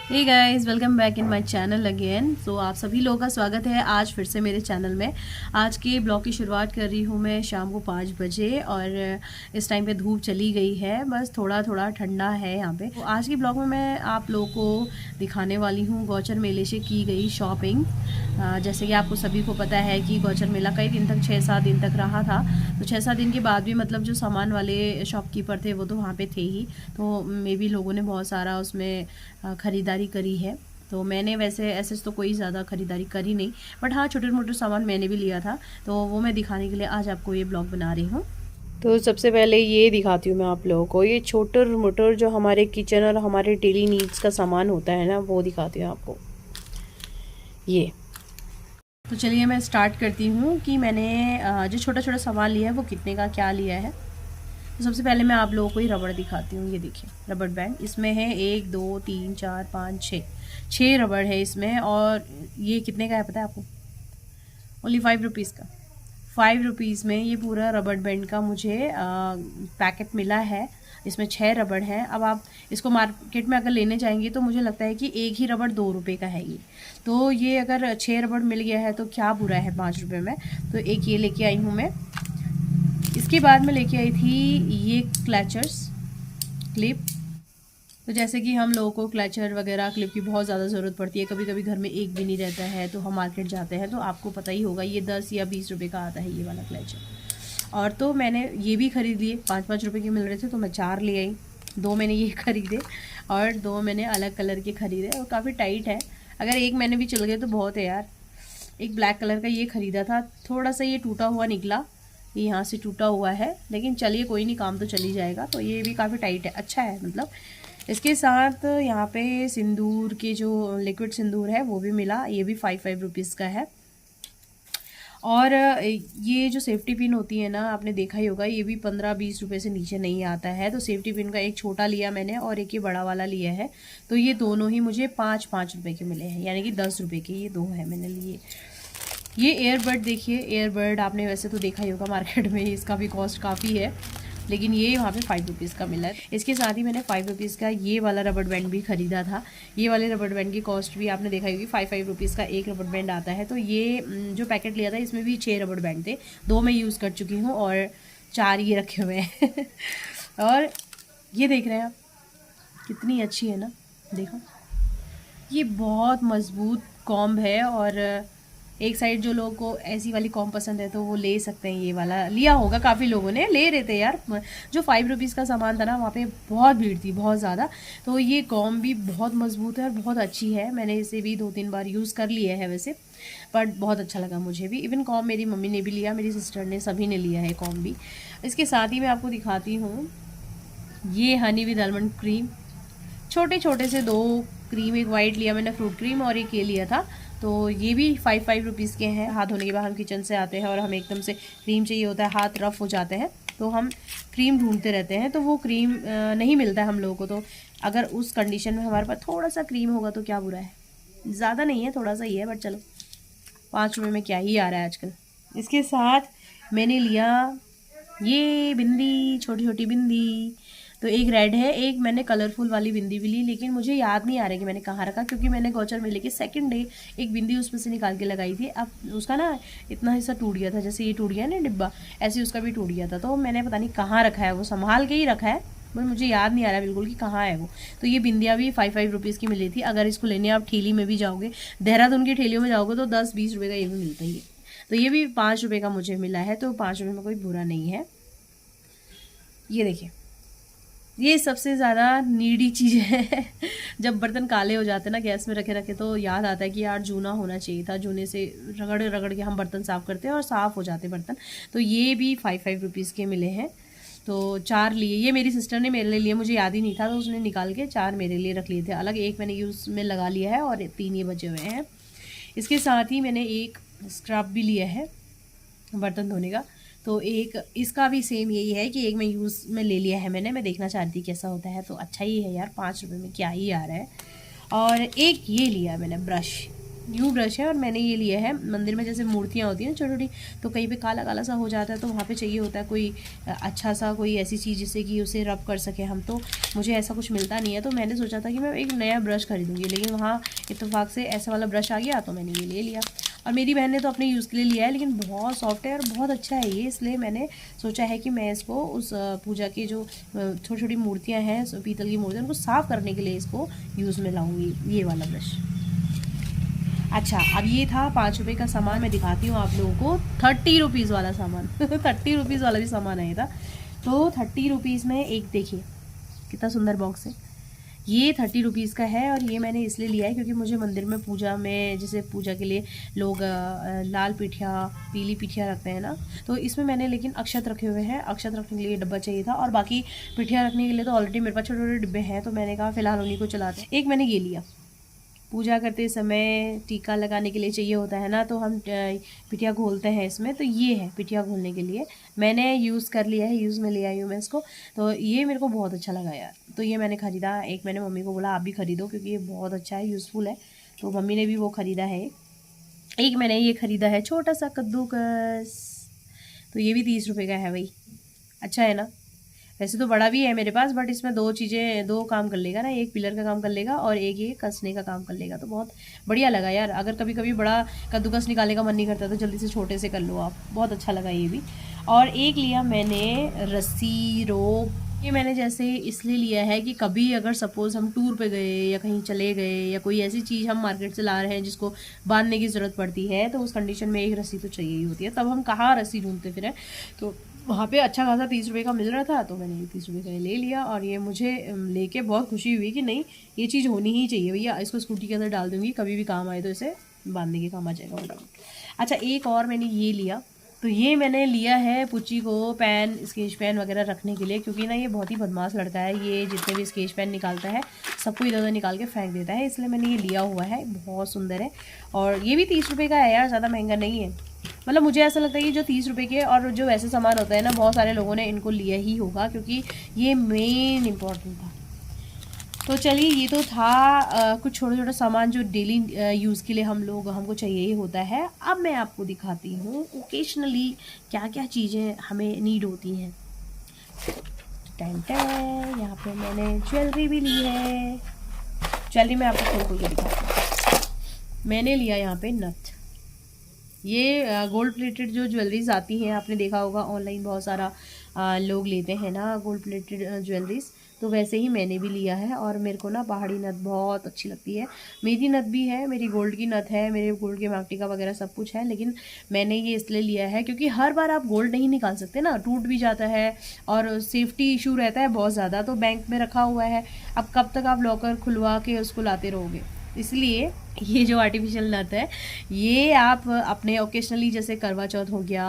Hey guys, welcome back in my channel again. So आप सभी लोगों का स्वागत है आज फिर से मेरे चैनल में। आज के ब्लॉग की शुरुआत कर रही हूँ मैं शाम को 5 बजे और इस टाइम पे धूप चली गई है, बस थोड़ा थोड़ा ठंडा है यहाँ पे। तो आज के ब्लॉग में मैं आप लोगों को दिखाने वाली हूँ गौचर मेले से की गई शॉपिंग। जैसे कि आपको सभी को पता है कि गौचर मेला कई दिन तक 6-7 दिन तक रहा था। तो 6-7 दिन के बाद भी मतलब जो सामान वाले शॉपकीपर थे वो तो वहाँ पे थे ही। तो मे भी लोगों ने बहुत सारा उसमें ख़रीदारी करी है। तो मैंने वैसे ऐसे तो कोई ज़्यादा ख़रीदारी करी नहीं, बट हाँ छोटे मोटे सामान मैंने भी लिया था, तो वो मैं दिखाने के लिए आज आपको ये ब्लॉग बना रही हूँ। तो सबसे पहले ये दिखाती हूँ मैं आप लोगों को, ये छोटर मोटर जो हमारे किचन और हमारे डेली नीड्स का सामान होता है ना, वो दिखाती हूँ आपको। ये तो चलिए मैं स्टार्ट करती हूँ कि मैंने जो छोटा छोटा सामान लिया है वो कितने का क्या लिया है। तो सबसे पहले मैं आप लोगों को ही रबड़ दिखाती हूँ। ये देखिए रबड़ बैंड, इसमें है 1 2 3 4 5 6 रबड़ है इसमें। और ये कितने का है पता है आपको? ओनली 5 रुपीज़ का। 5 रुपीज़ में ये पूरा रबड़ बैंड का मुझे पैकेट मिला है। इसमें 6 रबड़ हैं। अब आप इसको मार्केट में अगर लेने जाएंगे तो मुझे लगता है कि एक ही रबड़ 2 रुपये का है ये। तो ये अगर 6 रबड़ मिल गया है तो क्या बुरा है 5 रुपये में। तो एक ये लेके आई हूँ मैं। इसके बाद मैं लेके आई थी ये क्लचर्स क्लिप। तो जैसे कि हम लोगों को क्लचर वगैरह क्लिप की बहुत ज़्यादा ज़रूरत पड़ती है, कभी कभी घर में एक भी नहीं रहता है तो हम मार्केट जाते हैं, तो आपको पता ही होगा ये 10 या 20 रुपये का आता है ये वाला क्लचर। और तो मैंने ये भी ख़रीद लिए, 5-5 रुपये के मिल रहे थे तो मैं 4 ले आई। 2 मैंने ये खरीदे और 2 मैंने अलग कलर के ख़रीदे, और काफ़ी टाइट है। अगर एक मैंने भी चल गए तो बहुत है यार। एक ब्लैक कलर का ये ख़रीदा था, थोड़ा सा ये टूटा हुआ निकला, ये यहाँ से टूटा हुआ है, लेकिन चलिए कोई नहीं, काम तो चल ही जाएगा। तो ये भी काफ़ी टाइट है, अच्छा है मतलब। इसके साथ यहाँ पे सिंदूर के जो लिक्विड सिंदूर है वो भी मिला, ये भी 5-5 रुपीज़ का है। और ये जो सेफ्टी पिन होती है ना, आपने देखा ही होगा, ये भी 15-20 रुपये से नीचे नहीं आता है। तो सेफ्टी पिन का एक छोटा लिया मैंने और एक ये बड़ा वाला लिया है। तो ये दोनों ही मुझे 5-5 रुपये के मिले हैं, यानी कि 10 रुपये के ये 2 हैं मैंने लिए। ये एयरबड देखिए, एयरबड आपने वैसे तो देखा ही होगा मार्केट में, इसका भी कॉस्ट काफ़ी है, लेकिन ये वहाँ पे 5 रुपीज़ का मिला है। इसके साथ ही मैंने 5 रुपीज़ का ये वाला रबड़ बैंड भी ख़रीदा था। ये वाले रबड़ बैंड की कॉस्ट भी आपने देखा होगी, 5-5 रुपीज़ का एक रबड़ बैंड आता है। तो ये जो पैकेट लिया था इसमें भी 6 रबड़ बैंड थे, 2 मैं यूज़ कर चुकी हूँ और 4 ये रखे हुए हैं और ये देख रहे हैं आप, कितनी अच्छी है ना, देखो ये बहुत मज़बूत कॉम्ब है। और एक साइड जो लोगों को ऐसी वाली कॉम्ब पसंद है तो वो ले सकते हैं, ये वाला लिया होगा, काफ़ी लोगों ने ले रहे थे यार। जो 5 रुपीज़ का सामान था ना, वहाँ पे बहुत भीड़ थी, बहुत ज़्यादा। तो ये कॉम्ब भी बहुत मज़बूत है और बहुत अच्छी है। मैंने इसे भी 2-3 बार यूज़ कर लिया है वैसे, बट बहुत अच्छा लगा मुझे भी। इवन कॉम्ब मेरी मम्मी ने भी लिया, मेरी सिस्टर ने, सभी ने लिया है कॉम्ब भी। इसके साथ ही मैं आपको दिखाती हूँ ये हनी विद आलमंड क्रीम। छोटे छोटे से 2 क्रीम, एक वाइट लिया मैंने फ्रूट क्रीम और एक ये लिया था। तो ये भी 5-5 रुपीज़ के हैं। हाथ धोने के बाद हम किचन से आते हैं और हमें एकदम से क्रीम चाहिए होता है, हाथ रफ हो जाते हैं, तो हम क्रीम ढूंढते रहते हैं, तो वो क्रीम नहीं मिलता है हम लोगों को। तो अगर उस कंडीशन में हमारे पास थोड़ा सा क्रीम होगा तो क्या बुरा है, ज़्यादा नहीं है, थोड़ा सा ही है, बट चलो 5 रुपये में क्या ही आ रहा है आजकल। इसके साथ मैंने लिया ये बिंदी, छोटी छोटी बिंदी। तो एक रेड है, एक मैंने कलरफुल वाली बिंदी भी ली, लेकिन मुझे याद नहीं आ रहा कि मैंने कहाँ रखा, क्योंकि मैंने गौचर मेले के सेकंड डे एक बिंदी उसमें से निकाल के लगाई थी। अब उसका ना इतना हिस्सा टूट गया था, जैसे ये टूट गया ना डिब्बा, ऐसे उसका भी टूट गया था। तो मैंने पता नहीं कहाँ रखा है, वो संभाल के ही रखा है, बट मुझे याद नहीं आ रहा बिल्कुल कि कहाँ है वो। तो ये बिंदियाँ भी 5-5 रुपीज़ की मिली थी। अगर इसको लेने आप ठेली में भी जाओगे, देहरादून की ठेलियों में जाओगे तो 10-20 रुपये का ये भी मिलता ही है। तो ये भी 5 रुपये का मुझे मिला है, तो 5 रुपये में कोई बुरा नहीं है। ये देखिए, ये सबसे ज़्यादा नीडी चीज़ है जब बर्तन काले हो जाते हैं ना गैस में रखे रखे, तो याद आता है कि यार जूना होना चाहिए था, जूने से रगड़ रगड़ के हम बर्तन साफ़ करते हैं और साफ़ हो जाते बर्तन। तो ये भी 5-5 रुपीज़ के मिले हैं। तो 4 लिए, ये मेरी सिस्टर ने मेरे लिए, मुझे याद ही नहीं था, तो उसने निकाल के 4 मेरे लिए रख लिए थे अलग। एक मैंने यूज़ में लगा लिया है और 3 ये बचे हुए हैं। इसके साथ ही मैंने एक स्क्रब भी लिया है बर्तन धोने का। तो एक इसका भी सेम यही है कि एक मैं यूज़ में ले लिया है मैंने, मैं देखना चाहती थी कैसा होता है। तो अच्छा ही है यार, 5 रुपये में क्या ही आ रहा है। और एक ये लिया मैंने ब्रश, न्यू ब्रश है और मैंने ये लिया है। मंदिर में जैसे मूर्तियाँ होती हैं छोटी छोटी, तो कहीं पे काला काला सा हो जाता है, तो वहाँ पे चाहिए होता है कोई अच्छा सा कोई ऐसी चीज़ जिससे कि उसे रब कर सके हम। तो मुझे ऐसा कुछ मिलता नहीं है, तो मैंने सोचा था कि मैं एक नया ब्रश खरीदूँगी, लेकिन वहाँ इत्तेफाक से ऐसा वाला ब्रश आ गया तो मैंने ये ले लिया। और मेरी बहन ने तो अपने यूज़ के लिए लिया है, लेकिन बहुत सॉफ्ट है और बहुत अच्छा है ये, इसलिए मैंने सोचा है कि मैं इसको उस पूजा की जो छोटी छोटी मूर्तियाँ हैं, पीतल की मूर्तियाँ, उनको साफ़ करने के लिए इसको यूज़ में लाऊँगी, ये वाला ब्रश। अच्छा, अब ये था 5 रुपये का सामान। मैं दिखाती हूँ आप लोगों को 30 रुपीज़ वाला सामान 30 रुपीज़ वाला भी सामान आया था। तो 30 रुपीज़ में एक देखिए कितना सुंदर बॉक्स है। ये 30 रुपीज़ का है और ये मैंने इसलिए लिया है क्योंकि मुझे मंदिर में पूजा में, जैसे पूजा के लिए लोग लाल पिठिया, पीली पिठिया रखते हैं ना, तो इसमें मैंने लेकिन अक्षत रखे हुए हैं। अक्षत रखने के लिए डब्बा चाहिए था, और बाकी पिठिया रखने के लिए तो ऑलरेडी मेरे पास छोटे छोटे डिब्बे हैं, तो मैंने कहा फ़िलहाल उन्हीं को चलाते हैं। एक मैंने ये लिया, पूजा करते समय टीका लगाने के लिए चाहिए होता है ना, तो हम पिठिया घोलते हैं इसमें, तो ये है पिठिया घोलने के लिए। मैंने यूज़ कर लिया है, यूज़ में ले आई हूँ मैं इसको, तो ये मेरे को बहुत अच्छा लगा यार, तो ये मैंने ख़रीदा। एक मैंने मम्मी को बोला आप भी ख़रीदो क्योंकि ये बहुत अच्छा है, यूज़फुल है, तो मम्मी ने भी वो ख़रीदा है। एक मैंने ये ख़रीदा है छोटा सा कद्दूकस, तो ये भी 30 रुपये का है भाई, अच्छा है ना। वैसे तो बड़ा भी है मेरे पास, बट इसमें दो काम कर लेगा ना, एक पिलर का काम कर लेगा और एक ये कसने का काम कर लेगा, तो बहुत बढ़िया लगा यार। अगर कभी कभी बड़ा कद्दूकस निकालने का मन नहीं करता तो जल्दी से छोटे से कर लो आप, बहुत अच्छा लगा ये भी। और एक लिया मैंने रस्सी रोप, ये मैंने जैसे इसलिए लिया है कि कभी अगर सपोज़ हम टूर पे गए या कहीं चले गए या कोई ऐसी चीज़ हम मार्केट से ला रहे हैं जिसको बांधने की ज़रूरत पड़ती है, तो उस कंडीशन में एक रस्सी तो चाहिए ही होती है, तब हम कहाँ रस्सी ढूंढते फिर, तो वहाँ पे अच्छा खासा 30 रुपये का मिल रहा था, तो मैंने 30 रुपये का ले लिया। और ये मुझे लेके बहुत खुशी हुई कि नहीं ये चीज़ होनी ही चाहिए भैया, इसको स्कूटी के अंदर डाल दूँगी, कभी भी काम आए तो इसे बांधने के काम आ जाएगा। अच्छा, एक और मैंने ये लिया, तो ये मैंने लिया है पुच्ची को पेन, स्केच पेन वगैरह रखने के लिए, क्योंकि ना ये बहुत ही बदमाश लड़का है, ये जितने भी स्केच पेन निकालता है सबको इधर उधर निकाल के फेंक देता है, इसलिए मैंने ये लिया हुआ है, बहुत सुंदर है। और ये भी 30 रुपये का है यार, ज़्यादा महंगा नहीं है। मतलब मुझे ऐसा लगता है कि जो 30 रुपये के और जो वैसे सामान होता है ना, बहुत सारे लोगों ने इनको लिया ही होगा, क्योंकि ये मेन इम्पॉर्टेंट था। तो चलिए, ये तो था कुछ छोटा छोटा सामान जो डेली यूज़ के लिए हमको चाहिए ही होता है। अब मैं आपको दिखाती हूँ ओकेशनली क्या क्या चीज़ें हमें नीड होती हैं। टाइम टाइम यहाँ पे मैंने ज्वेलरी भी ली है, ज्वेलरी में आपको खोल के दिखाती हूँ। मैंने लिया यहाँ पे नथ, ये गोल्ड प्लेटेड जो ज्वेलरीज आती हैं, आपने देखा होगा ऑनलाइन बहुत सारा लोग लेते हैं ना गोल्ड प्लेटेड ज्वेलरीज, तो वैसे ही मैंने भी लिया है। और मेरे को ना पहाड़ी नथ बहुत अच्छी लगती है। मेरी नथ भी है, मेरी गोल्ड की नथ है, मेरे गोल्ड के मांगटिका वगैरह सब कुछ है, लेकिन मैंने ये इसलिए लिया है क्योंकि हर बार आप गोल्ड नहीं निकाल सकते ना, टूट भी जाता है और सेफ्टी इशू रहता है बहुत ज़्यादा, तो बैंक में रखा हुआ है, अब कब तक आप लॉकर खुलवा के उसको लाते रहोगे। इसलिए ये जो आर्टिफिशियल नथ है, ये आप अपने ओकेशनली, जैसे करवा चौथ हो गया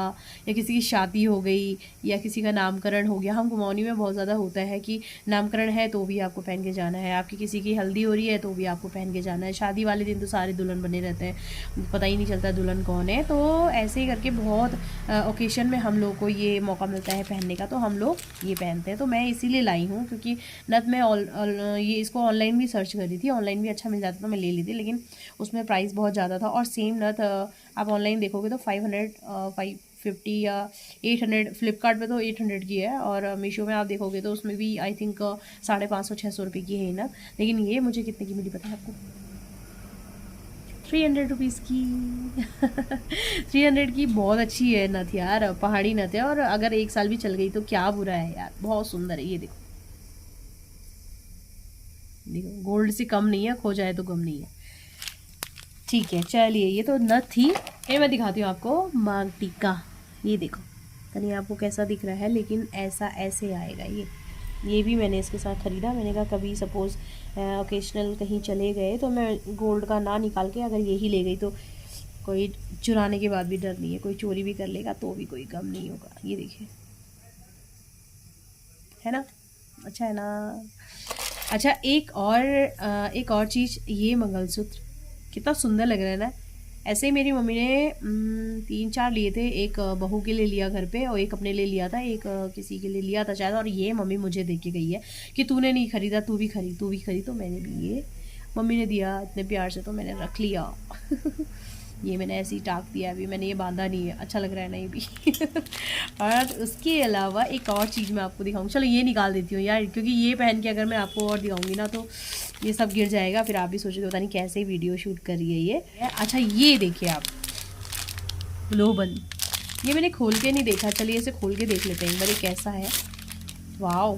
या किसी की शादी हो गई या किसी का नामकरण हो गया, हम कुमाऊनी में बहुत ज़्यादा होता है कि नामकरण है तो भी आपको पहन के जाना है, आपकी किसी की हल्दी हो रही है तो भी आपको पहन के जाना है, शादी वाले दिन तो सारे दुल्हन बने रहते हैं, पता ही नहीं चलता दुल्हन कौन है। तो ऐसे ही करके बहुत ओकेशन में हम लोग को ये मौका मिलता है पहनने का, तो हम लोग ये पहनते हैं। तो मैं इसीलिए लाई हूँ क्योंकि नथ में ये इसको ऑनलाइन भी सर्च करी थी, ऑनलाइन भी अच्छा मिल जाता था, मैं ले ली थी, लेकिन उसमें प्राइस बहुत ज़्यादा था। और सेम नथ आप ऑनलाइन देखोगे तो 550 या 800, फ्लिपकार्ट पे तो 800 की है, और मीशो में आप देखोगे तो उसमें भी आई थिंक 550-600 रुपये की है नथ। लेकिन ये मुझे कितने की मिली पता है आपको? 300 रुपीज़ की 300 की बहुत अच्छी है नथ यार, पहाड़ी नथ है, और अगर 1 साल भी चल गई तो क्या बुरा है यार, बहुत सुंदर है। ये देखो देखो, गोल्ड से कम नहीं है, खो जाए तो गम नहीं है। ठीक है, चलिए, ये तो नथ थी। ये मैं दिखाती हूँ आपको मांग टीका, ये देखो तनी आपको कैसा दिख रहा है, लेकिन ऐसा ऐसे आएगा ये भी मैंने इसके साथ ख़रीदा। मैंने कहा कभी सपोज़ ओकेशनल कहीं चले गए तो मैं गोल्ड का ना निकाल के अगर यही ले गई तो कोई चुराने के बाद भी डर नहीं है, कोई चोरी भी कर लेगा तो भी कोई गम नहीं होगा। ये देखिए, है ना, अच्छा है ना। अच्छा, एक और चीज़, ये मंगलसूत्र कितना सुंदर लग रहा है ना। ऐसे ही मेरी मम्मी ने 3-4 लिए थे, एक बहू के लिए लिया घर पे और एक अपने लिए लिया था, एक किसी के लिए लिया था शायद, और ये मम्मी मुझे दे के गई है कि तूने नहीं खरीदा, तू भी खरीद। तो मैंने भी ये मम्मी ने दिया इतने प्यार से तो मैंने रख लिया। ये मैंने ऐसे ही टाक दिया, अभी मैंने ये बांधा नहीं है, अच्छा लग रहा है ना ये भी। और उसके अलावा एक और चीज़ मैं आपको दिखाऊंगी, चलो ये निकाल देती हूँ यार, क्योंकि ये पहन के अगर मैं आपको और दिखाऊंगी ना तो ये सब गिर जाएगा, फिर आप भी सोचोगे पता नहीं कैसे वीडियो शूट कर रही है ये। अच्छा ये देखिए आप, ग्लोबल, ये मैंने खोल के नहीं देखा, चलिए इसे खोल के देख लेते हैं एक बार ये कैसा है। Wow,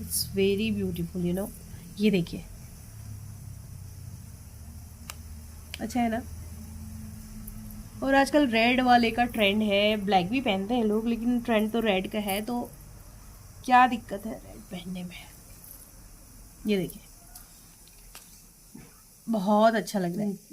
it's very beautiful you know, ये देखिए, अच्छा है ना। और आजकल रेड वाले का ट्रेंड है, ब्लैक भी पहनते हैं लोग, लेकिन ट्रेंड तो रेड का है, तो क्या दिक्कत है रेड पहनने में। ये देखिए बहुत अच्छा लग रहा है।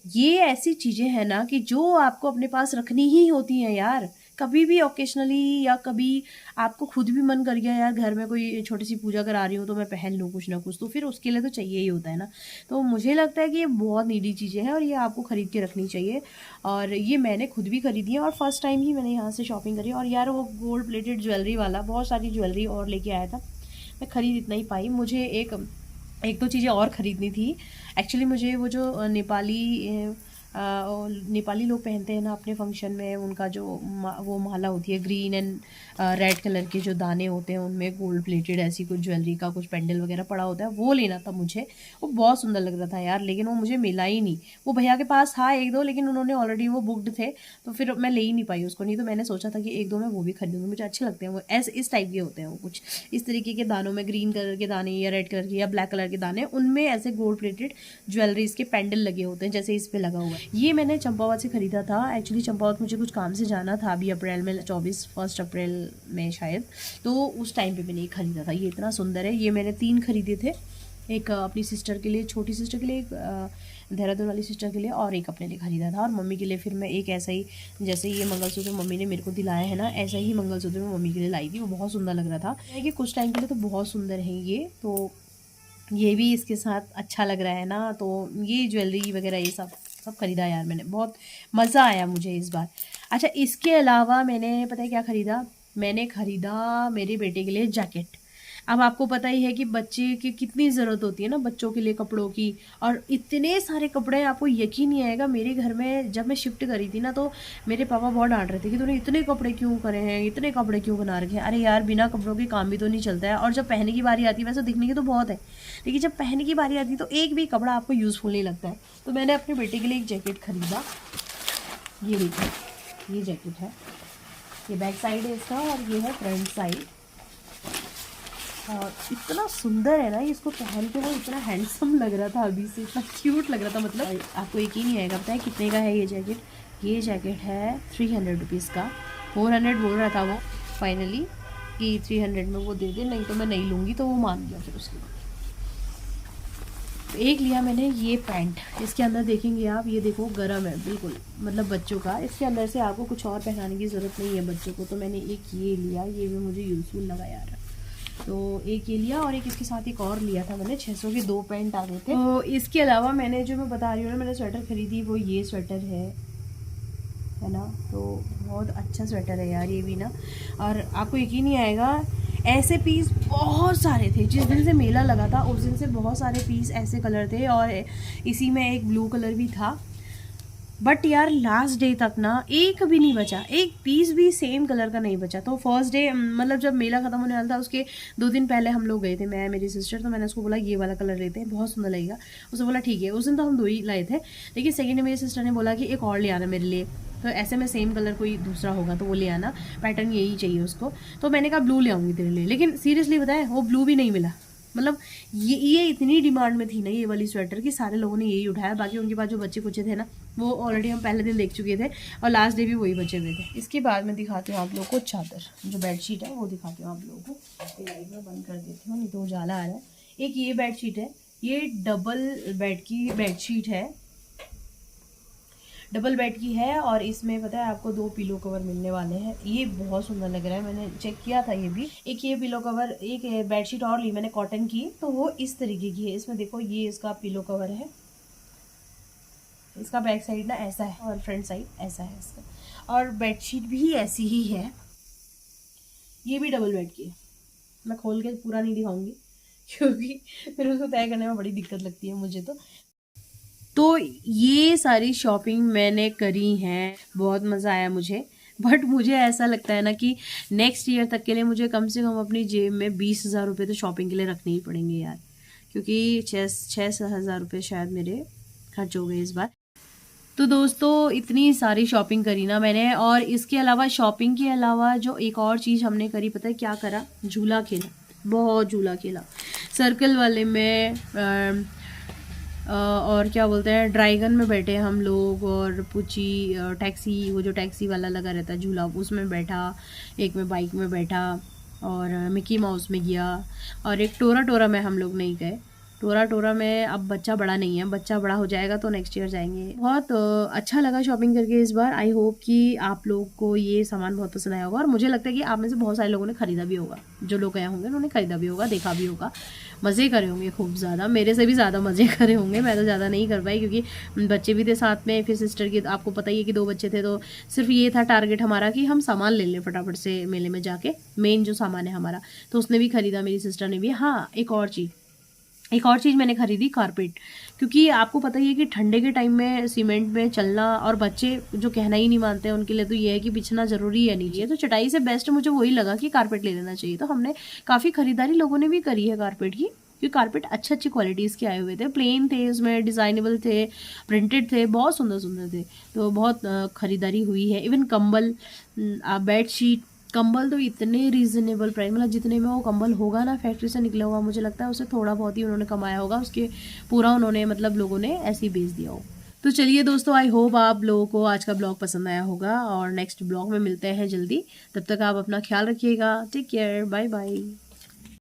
ये ऐसी चीज़ें हैं ना कि जो आपको अपने पास रखनी ही होती हैं यार, कभी भी ओकेशनली, या कभी आपको खुद भी मन कर गया यार घर में कोई छोटी सी पूजा करा रही हूँ तो मैं पहन लूँ कुछ ना कुछ, तो फिर उसके लिए तो चाहिए ही होता है ना। तो मुझे लगता है कि ये बहुत नीडी चीज़ें हैं और ये आपको ख़रीद के रखनी चाहिए। और ये मैंने खुद भी ख़रीदी है और फर्स्ट टाइम ही मैंने यहाँ से शॉपिंग करी। और यार वो गोल्ड प्लेटेड ज्वेलरी वाला बहुत सारी ज्वेलरी और लेके आया था, मैं ख़रीद इतना ही पाई। मुझे एक दो चीज़ें और ख़रीदनी थी एक्चुअली। मुझे वो जो नेपाली लोग पहनते हैं ना अपने फंक्शन में, उनका जो वो माला होती है ग्रीन एंड रेड कलर के जो दाने होते हैं, उनमें गोल्ड प्लेटेड ऐसी कुछ ज्वेलरी का कुछ पेंडल वगैरह पड़ा होता है, वो लेना था मुझे। वो बहुत सुंदर लग रहा था यार, लेकिन वो मुझे मिला ही नहीं। वो भैया के पास था एक दो, लेकिन उन्होंने ऑलरेडी वो बुकड थे, तो फिर मैं ले ही नहीं पाई उसको। नहीं तो मैंने सोचा था कि एक दो मैं वो भी खरीदूँगी, मुझे अच्छे लगते हैं वो, ऐसे इस टाइप के होते हैं वो, कुछ इस तरीके के दानों में, ग्रीन कलर के दाने या रेड कलर के या ब्लैक कलर के दाने, उनमें ऐसे गोल्ड प्लेटेड ज्वेलरीज के पेंडल लगे होते हैं, जैसे इस पे लगा हुआ है। ये मैंने चंपावत से ख़रीदा था एक्चुअली। चंपावत मुझे कुछ काम से जाना था अभी अप्रैल में, 1 अप्रैल में शायद, तो उस टाइम पे मैंने ये ख़रीदा था। ये इतना सुंदर है। ये मैंने 3 खरीदे थे, एक अपनी सिस्टर के लिए, छोटी सिस्टर के लिए, एक देहरादून वाली सिस्टर के लिए, और एक अपने लिए ख़रीदा था। और मम्मी के लिए फिर मैं एक ऐसा ही, जैसे ये मंगलसूत्र मम्मी ने मेरे को दिलाया है ना, ऐसा ही मंगलसूत्र मैं मम्मी के लिए लाई थी। वो बहुत सुंदर लग रहा था कि कुछ टाइम के लिए तो बहुत सुंदर है ये, तो ये भी इसके साथ अच्छा लग रहा है ना। तो ये ज्वेलरी वगैरह ये सब ख़रीदा यार मैंने, बहुत मज़ा आया मुझे इस बार। अच्छा इसके अलावा मैंने पता है क्या ख़रीदा, मैंने ख़रीदा मेरे बेटे के लिए जैकेट। अब आपको पता ही है कि बच्चे की कितनी ज़रूरत होती है ना बच्चों के लिए कपड़ों की, और इतने सारे कपड़े हैं, आपको यकीन नहीं आएगा। मेरे घर में जब मैं शिफ्ट करी थी ना, तो मेरे पापा बहुत डांट रहे थे कि तूने इतने कपड़े क्यों करे हैं, इतने कपड़े क्यों बना रखे हैं। अरे यार बिना कपड़ों के काम भी तो नहीं चलता है, और जब पहनने की बारी आती है, वैसे दिखने की तो बहुत है, लेकिन जब पहनने की बारी आती है तो एक भी कपड़ा आपको यूज़फुल नहीं लगता है। तो मैंने अपने बेटे के लिए एक जैकेट ख़रीदा, ये देखिए, ये जैकेट है, ये बैक साइड है इसका और ये है फ्रंट साइड। और इतना सुंदर है ना, इसको पहन के वो इतना हैंडसम लग रहा था, अभी से इतना क्यूट लग रहा था, मतलब आपको यकीन नहीं आएगा। पता है कितने का है ये जैकेट? ये जैकेट है 300 रुपीज़ का। 400 बोल रहा था वो फाइनली कि 300 में वो दे दे, नहीं तो मैं नहीं लूँगी, तो वो मान गया फिर उसके बाद। तो एक लिया मैंने ये पैंट, इसके अंदर देखेंगे आप, ये देखो गरम है बिल्कुल, मतलब बच्चों का, इसके अंदर से आपको कुछ और पहनाने की ज़रूरत नहीं है बच्चों को। तो मैंने एक ये लिया, ये भी मुझे यूज़फुल लगा यार, तो एक ये लिया। और एक इसके साथ एक और लिया था मैंने, 600 के 2 पैंट आ गए थे। तो इसके अलावा मैंने जो मैं बता रही हूँ ना, मैंने स्वेटर खरीदी, वो ये स्वेटर है ना, तो बहुत अच्छा स्वेटर है यार ये भी ना। और आपको यकीन नहीं आएगा, ऐसे पीस बहुत सारे थे। जिस दिन से मेला लगा था उस दिन से बहुत सारे पीस ऐसे कलर थे, और इसी में एक ब्लू कलर भी था। बट यार लास्ट डे तक ना एक भी नहीं बचा, एक पीस भी सेम कलर का नहीं बचा। तो फर्स्ट डे, मतलब जब मेला ख़त्म होने वाला था उसके 2 दिन पहले हम लोग गए थे, मैं मेरी सिस्टर। तो मैंने उसको बोला ये वाला कलर लेते हैं, बहुत सुंदर लगेगा। उसने बोला ठीक है। उस दिन तो हम 2 ही लाए थे, लेकिन सेकेंड डे मेरी सिस्टर ने बोला कि एक और ले आना मेरे लिए, तो ऐसे में सेम कलर कोई दूसरा होगा तो वो ले आना, पैटर्न यही चाहिए उसको। तो मैंने कहा ब्लू ले आऊँगी तेरे लिए, लेकिन सीरियसली बताएं वो ब्लू भी नहीं मिला। मतलब ये इतनी डिमांड में थी ना ये वाली स्वेटर कि सारे लोगों ने यही उठाया। बाकी उनके पास जो बच्चे कुचे थे ना, वो ऑलरेडी हम पहले दिन देख चुके थे, और लास्ट डे भी वही बचे हुए थे। इसके बाद मैं दिखाती हूँ आप लोगों को चादर, जो बेडशीट है वो दिखाती हूँ आप लोगों को। लाइट में बंद कर देती हूँ, नहीं तो उजाला आ रहा है। एक ये बेडशीट है, ये डबल बेड की बेडशीट है, डबल बेड की है। और इसमें पता है आपको 2 पिलो कवर मिलने वाले हैं। ये बहुत सुंदर लग रहा है, मैंने चेक किया था ये भी। एक ये पिलो कवर, एक बेडशीट और ली मैंने कॉटन की, तो वो इस तरीके की है। इसमें देखो ये इसका पिलो कवर है, इसका बैक साइड ना ऐसा है और फ्रंट साइड ऐसा है इसका, और बेडशीट भी ऐसी ही है। ये भी डबल बेड की है, मैं खोल के पूरा नहीं दिखाऊंगी क्योंकि फिर उसको तय करने में बड़ी दिक्कत लगती है मुझे। तो ये सारी शॉपिंग मैंने करी हैं, बहुत मज़ा आया मुझे। बट मुझे ऐसा लगता है ना कि नेक्स्ट ईयर तक के लिए मुझे कम से कम अपनी जेब में 20,000 रुपये तो शॉपिंग के लिए रखने ही पड़ेंगे यार, क्योंकि 6,000 रुपये शायद मेरे खर्च हो गए इस बार। तो दोस्तों इतनी सारी शॉपिंग करी ना मैंने, और इसके अलावा शॉपिंग के अलावा जो एक और चीज़ हमने करी, पता है क्या करा? झूला खेला, बहुत झूला खेला सर्कल वाले में। और क्या बोलते हैं, ड्रैगन में बैठे हम लोग, और पूछी टैक्सी, वो जो टैक्सी वाला लगा रहता है झूला, उसमें बैठा, एक में बाइक में बैठा, और मिकी माउस में गया, और एक टोरा टोरा में हम लोग नहीं गए। टोरा टोरा में अब बच्चा बड़ा नहीं है, बच्चा बड़ा हो जाएगा तो नेक्स्ट ईयर जाएंगे। बहुत अच्छा लगा शॉपिंग करके इस बार। आई होप कि आप लोग को ये सामान बहुत पसंद आया होगा, और मुझे लगता है कि आप में से बहुत सारे लोगों ने खरीदा भी होगा, जो लोग गए होंगे उन्होंने खरीदा भी होगा, देखा भी होगा, मज़े करे होंगे खूब ज़्यादा, मेरे से भी ज़्यादा मज़े करे होंगे। मैं तो ज़्यादा नहीं कर पाई क्योंकि बच्चे भी थे साथ में, फिर सिस्टर की आपको पता ही है कि 2 बच्चे थे, तो सिर्फ ये था टारगेट हमारा कि हम सामान ले लें फटाफट से मेले में जाके, मेन जो सामान है हमारा। तो उसने भी खरीदा, मेरी सिस्टर ने भी। हाँ, एक और चीज़ मैंने खरीदी, कारपेट, क्योंकि आपको पता ही है कि ठंडे के टाइम में सीमेंट में चलना, और बच्चे जो कहना ही नहीं मानते हैं उनके लिए तो ये है कि बिछना ज़रूरी है नीचे, तो चटाई से बेस्ट मुझे वही लगा कि कारपेट ले लेना चाहिए। तो हमने काफ़ी खरीदारी लोगों ने भी करी है कारपेट की, क्योंकि कारपेट अच्छी क्वालिटीज़ के आए हुए थे, प्लेन थे, उसमें डिज़ाइनेबल थे, प्रिंटेड थे, बहुत सुंदर सुंदर थे। तो बहुत खरीदारी हुई है। इवन कंबल, बेडशीट, कंबल तो इतने रीज़नेबल प्राइस, मतलब जितने में वो कंबल होगा ना फैक्ट्री से निकला हुआ, मुझे लगता है उससे थोड़ा बहुत ही उन्होंने कमाया होगा, उसके पूरा उन्होंने मतलब लोगों ने ऐसे ही बेच दिया हो। तो चलिए दोस्तों, आई होप आप लोगों को आज का ब्लॉग पसंद आया होगा, और नेक्स्ट ब्लॉग में मिलते हैं जल्दी। तब तक आप अपना ख्याल रखिएगा। Take care, bye bye.